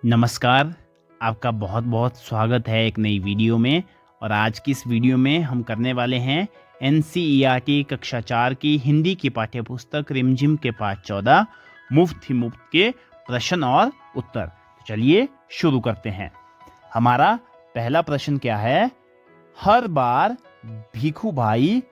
नमस्कार, आपका बहुत बहुत स्वागत है एक नई वीडियो में। और आज की इस वीडियो में हम करने वाले हैं एनसीईआरटी कक्षा 4 की हिंदी की पाठ्यपुस्तक रिमझिम के पाठ 14 मुफ्त ही मुफ्त के प्रश्न और उत्तर। तो चलिए शुरू करते हैं। हमारा पहला प्रश्न क्या है? हर बार भीखू भाई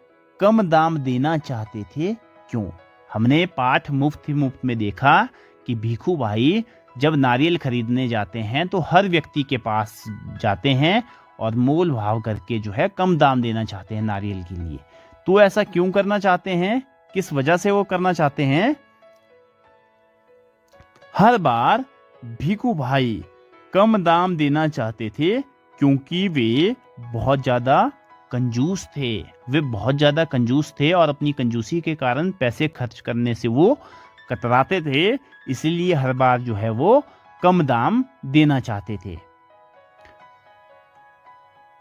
कम दाम देना चाहते थे, क्यों? हमने पाठ मुफ्त ही मुफ्त में देखा कि भीखू भाई जब नारियल खरीदने जाते हैं तो हर व्यक्ति के पास जाते हैं और मोल भाव करके जो है कम दाम देना चाहते हैं नारियल के लिए। तो ऐसा क्यों करना चाहते हैं? किस वजह से वो करना चाहते हैं? हर बार भीखू भाई कम दाम देना चाहते थे क्योंकि वे बहुत ज्यादा कंजूस थे। वे बहुत ज्यादा कंजूस थे और अपनी कंजूसी के कारण पैसे खर्च करने से वो कतराते थे, इसीलिए हर बार जो है वो कम दाम देना चाहते थे।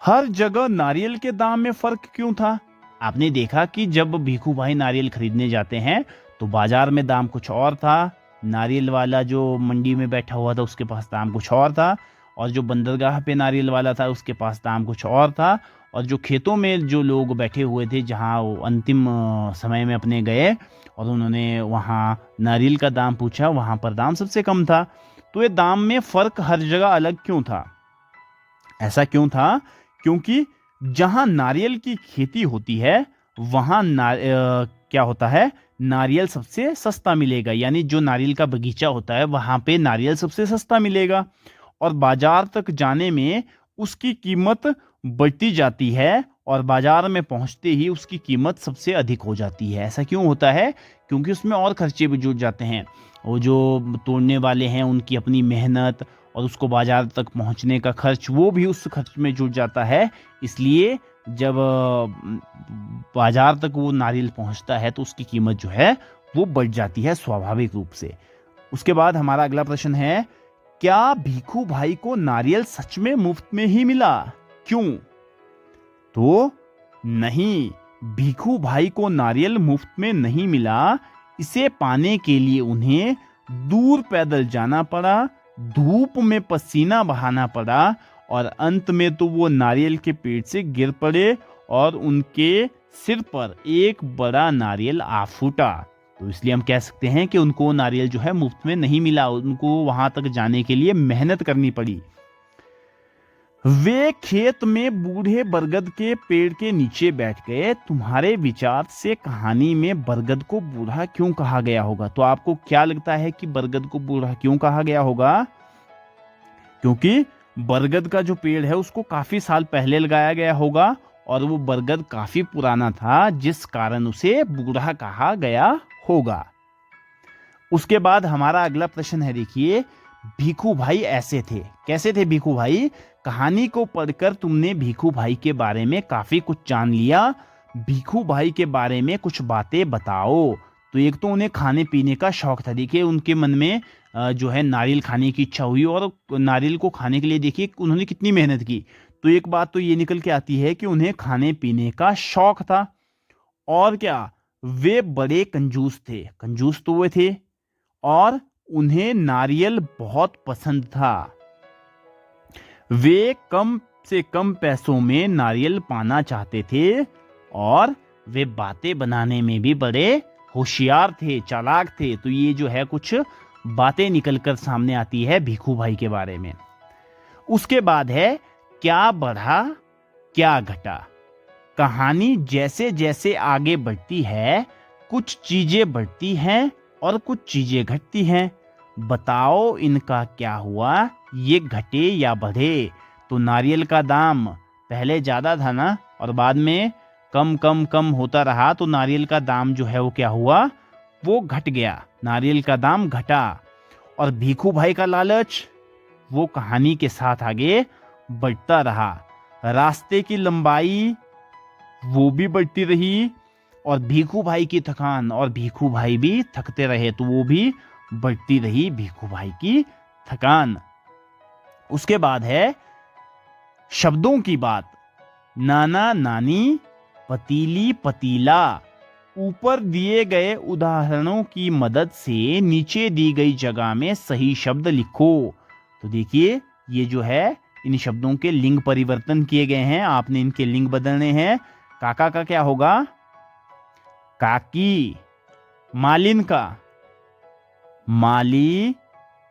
हर जगह नारियल के दाम में फर्क क्यों था? आपने देखा कि जब भीखू भाई नारियल खरीदने जाते हैं तो बाजार में दाम कुछ और था, नारियल वाला जो मंडी में बैठा हुआ था उसके पास दाम कुछ और था, और जो बंदरगाह पे नारियल वाला था उसके पास दाम कुछ और था, और जो खेतों में जो लोग बैठे हुए थे जहां वो अंतिम समय में अपने गए और उन्होंने वहां नारियल का दाम पूछा, वहां पर दाम सबसे कम था। तो ये दाम में फर्क हर जगह अलग क्यों था? ऐसा क्यों था? क्योंकि जहां नारियल की खेती होती है वहां क्या होता है, नारियल सबसे सस्ता मिलेगा। यानी जो नारियल का बगीचा होता है वहां पे नारियल सबसे सस्ता मिलेगा और बाजार तक जाने में उसकी कीमत बढ़ती जाती है और बाजार में पहुंचते ही उसकी कीमत सबसे अधिक हो जाती है। ऐसा क्यों होता है? क्योंकि उसमें और खर्चे भी जुड़ जाते हैं। वो जो तोड़ने वाले हैं उनकी अपनी मेहनत और उसको बाजार तक पहुंचने का खर्च, वो भी उस खर्च में जुड़ जाता है। इसलिए जब बाजार तक वो नारियल पहुंचता है तो उसकी कीमत जो है वो बढ़ जाती है स्वाभाविक रूप से। उसके बाद हमारा अगला प्रश्न है, क्या भीखू भाई को नारियल सच में मुफ्त में ही मिला? क्यों? तो नहीं, भीखू भाई को नारियल मुफ्त में नहीं मिला। इसे पाने के लिए उन्हें दूर पैदल जाना पड़ा, धूप में पसीना बहाना पड़ा और अंत में तो वो नारियल के पेड़ से गिर पड़े और उनके सिर पर एक बड़ा नारियल आ फूटा। तो इसलिए हम कह सकते हैं कि उनको नारियल जो है मुफ्त में नहीं मिला, उनको वहां तक जाने के लिए मेहनत करनी पड़ी। वे खेत में बूढ़े बरगद के पेड़ के नीचे बैठ गए। तुम्हारे विचार से कहानी में बरगद को बूढ़ा क्यों कहा गया होगा? तो आपको क्या लगता है कि बरगद को बूढ़ा क्यों कहा गया होगा? क्योंकि बरगद का जो पेड़ है उसको काफी साल पहले लगाया गया होगा और वो बरगद काफी पुराना था, जिस कारण उसे बूढ़ा कहा गया होगा। उसके बाद हमारा अगला प्रश्न है, देखिए, भीखू भाई ऐसे थे। कैसे थे भीखू भाई? कहानी को पढ़कर तुमने भीखू भाई के बारे में काफी कुछ जान लिया। भीखू भाई के बारे में कुछ बातें बताओ। तो एक तो उन्हें खाने पीने का शौक था। देखिए उनके मन में जो है नारियल खाने की इच्छा हुई और नारियल को खाने के लिए देखिए उन्होंने कितनी मेहनत की। तो एक बात तो ये निकल के आती है कि उन्हें खाने पीने का शौक था। और क्या, वे बड़े कंजूस थे। कंजूस तो वे थे और उन्हें नारियल बहुत पसंद था। वे कम से कम पैसों में नारियल पाना चाहते थे और वे बातें बनाने में भी बड़े होशियार थे, चालाक थे। तो ये जो है कुछ बातें निकलकर सामने आती है भीखू भाई के बारे में। उसके बाद है, क्या बढ़ा क्या घटा? कहानी जैसे जैसे आगे बढ़ती है कुछ चीजें बढ़ती हैं और कुछ चीजें घटती हैं। बताओ इनका क्या हुआ, ये घटे या बढ़े? तो नारियल का दाम पहले ज्यादा था ना, और बाद में कम कम कम होता रहा तो नारियल का दाम जो है वो क्या हुआ, वो घट गया। नारियल का दाम घटा। और भीखू भाई का लालच वो कहानी के साथ आगे बढ़ता रहा। रास्ते की लंबाई वो भी बढ़ती रही और भीखू भाई की थकान, और भीखू भाई भी थकते रहे तो वो भी बढ़ती रही भीखू भाई की थकान। उसके बाद है शब्दों की बात। नाना नानी, पतीली पतीला। ऊपर दिए गए उदाहरणों की मदद से नीचे दी गई जगह में सही शब्द लिखो। तो देखिए ये जो है इन शब्दों के लिंग परिवर्तन किए गए हैं, आपने इनके लिंग बदलने हैं। काका का क्या होगा? काकी। मालिन का माली,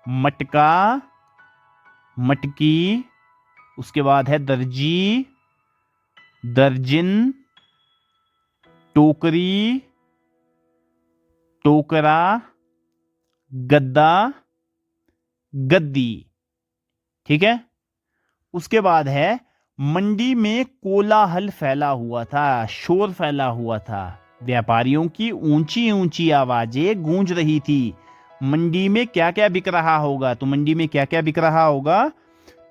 मटका मटकी, उसके बाद है दर्जी, दर्जिन, टोकरी, टोकरा, गद्दा, गद्दी। ठीक है। उसके बाद है मंडी में कोलाहल फैला हुआ था, शोर फैला हुआ था, व्यापारियों की ऊंची ऊंची आवाजें गूंज रही थी। मंडी में क्या क्या बिक रहा होगा? तो मंडी में क्या क्या बिक रहा होगा?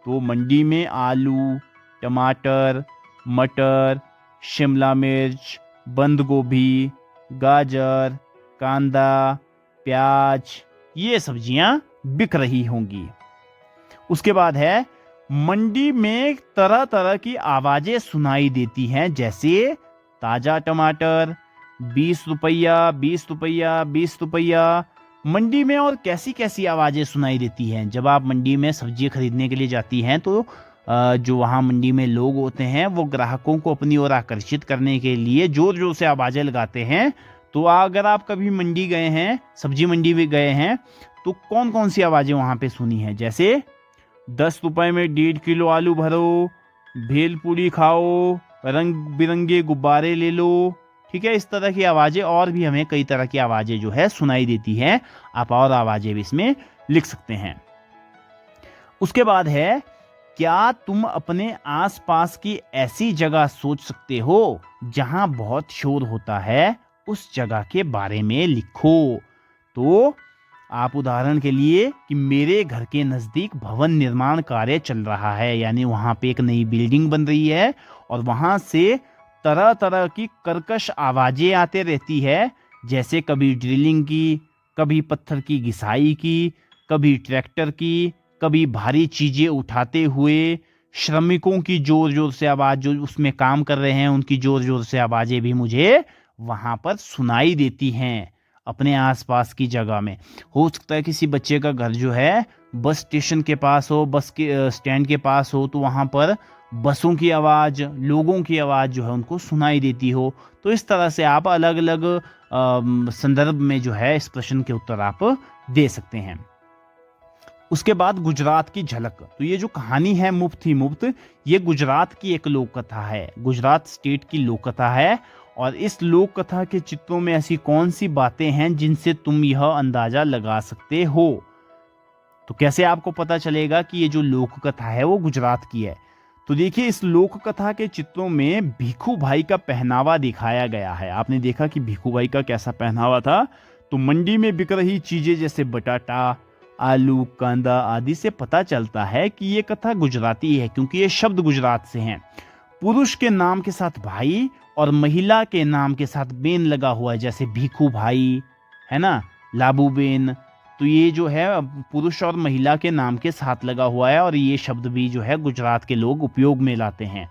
तो मंडी में आलू, टमाटर, मटर, शिमला मिर्च, बंद गोभी, गाजर, कांदा, प्याज, ये सब्जियां बिक रही होंगी। उसके बाद है मंडी में तरह तरह की आवाजें सुनाई देती हैं, जैसे ताजा टमाटर 20 रुपया, 20 रुपया, 20 रुपया। मंडी में और कैसी कैसी आवाजें सुनाई देती हैं? जब आप मंडी में सब्जी खरीदने के लिए जाती हैं तो जो वहाँ मंडी में लोग होते हैं वो ग्राहकों को अपनी ओर आकर्षित करने के लिए जोर जोर से आवाजें लगाते हैं। तो अगर आप कभी मंडी गए हैं, सब्जी मंडी भी गए हैं, तो कौन कौन सी आवाजें वहाँ पे सुनी हैं? जैसे 10 रुपए में 1.5 किलो आलू भरो, भेलपूरी खाओ, रंग बिरंगे गुब्बारे ले लो। ठीक है, इस तरह की आवाजें, और भी हमें कई तरह की आवाजें जो है सुनाई देती हैं। आप और आवाजें भी इसमें लिख सकते हैं। उसके बाद है, क्या तुम अपने आसपास की ऐसी जगह सोच सकते हो जहां बहुत शोर होता है? उस जगह के बारे में लिखो। तो आप उदाहरण के लिए कि मेरे घर के नजदीक भवन निर्माण कार्य चल रहा है, यानी वहां पे एक नई बिल्डिंग बन रही है और वहां से तरह तरह की कर्कश आवाजें आते रहती है, जैसे कभी ड्रिलिंग की, कभी पत्थर की घिसाई की, कभी ट्रैक्टर की, कभी भारी चीजें उठाते हुए श्रमिकों की जोर जोर से आवाज, जो उसमें काम कर रहे हैं उनकी जोर जोर से आवाजें भी मुझे वहां पर सुनाई देती हैं अपने आसपास की जगह में। हो सकता है किसी बच्चे का घर जो है बस स्टेशन के पास हो, बस के स्टैंड के पास हो, तो वहां पर बसों की आवाज, लोगों की आवाज जो है उनको सुनाई देती हो। तो इस तरह से आप अलग अलग संदर्भ में जो है इस प्रश्न के उत्तर आप दे सकते हैं। उसके बाद गुजरात की झलक। तो ये जो कहानी है मुफ्त ही मुफ्त, ये गुजरात की एक लोक कथा है, गुजरात स्टेट की लोक कथा है। और इस लोक कथा के चित्रों में ऐसी कौन सी बातें हैं जिनसे तुम यह अंदाजा लगा सकते हो? तो कैसे आपको पता चलेगा कि ये जो लोक कथा है वो गुजरात की है? तो देखिए, इस लोक कथा के चित्रों में भीखू भाई का पहनावा दिखाया गया है। आपने देखा कि भीखू भाई का कैसा पहनावा था। तो मंडी में बिक रही चीजें जैसे बटाटा, आलू, कांदा आदि से पता चलता है कि ये कथा गुजराती है, क्योंकि ये शब्द गुजरात से हैं। पुरुष के नाम के साथ भाई और महिला के नाम के साथ बेन लगा हुआ है, जैसे भीखू भाई है ना, लाबू बेन। तो ये जो है पुरुष और महिला के नाम के साथ लगा हुआ है, और ये शब्द भी जो है गुजरात के लोग उपयोग में लाते हैं।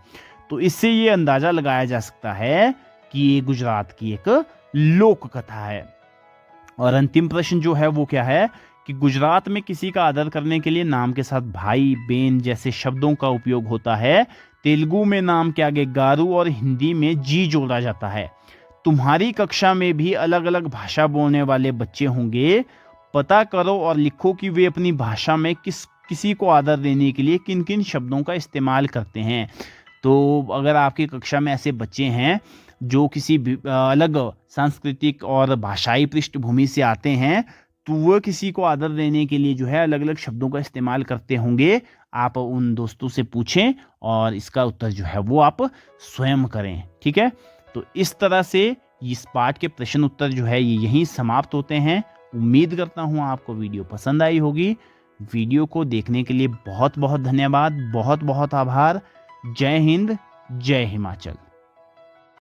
तो इससे ये अंदाजा लगाया जा सकता है कि ये गुजरात की एक लोक कथा है। और अंतिम प्रश्न जो है वो क्या है कि गुजरात में किसी का आदर करने के लिए नाम के साथ भाई, बेन जैसे शब्दों का उपयोग होता है। तेलुगु में नाम के आगे गारू और हिंदी में जी जोड़ा जाता है। तुम्हारी कक्षा में भी अलग अलग भाषा बोलने वाले बच्चे होंगे। पता करो और लिखो कि वे अपनी भाषा में किसी को आदर देने के लिए किन किन शब्दों का इस्तेमाल करते हैं। तो अगर आपकी कक्षा में ऐसे बच्चे हैं जो किसी अलग सांस्कृतिक और भाषाई पृष्ठभूमि से आते हैं, तो वो किसी को आदर देने के लिए जो है अलग अलग शब्दों का इस्तेमाल करते होंगे। आप उन दोस्तों से पूछें और इसका उत्तर जो है वो आप स्वयं करें। ठीक है, तो इस तरह से इस पाठ के प्रश्न उत्तर जो है ये यहीं समाप्त होते हैं। उम्मीद करता हूँ आपको वीडियो पसंद आई होगी। वीडियो को देखने के लिए बहुत बहुत धन्यवाद, बहुत बहुत आभार। जय हिंद, जय हिमाचल।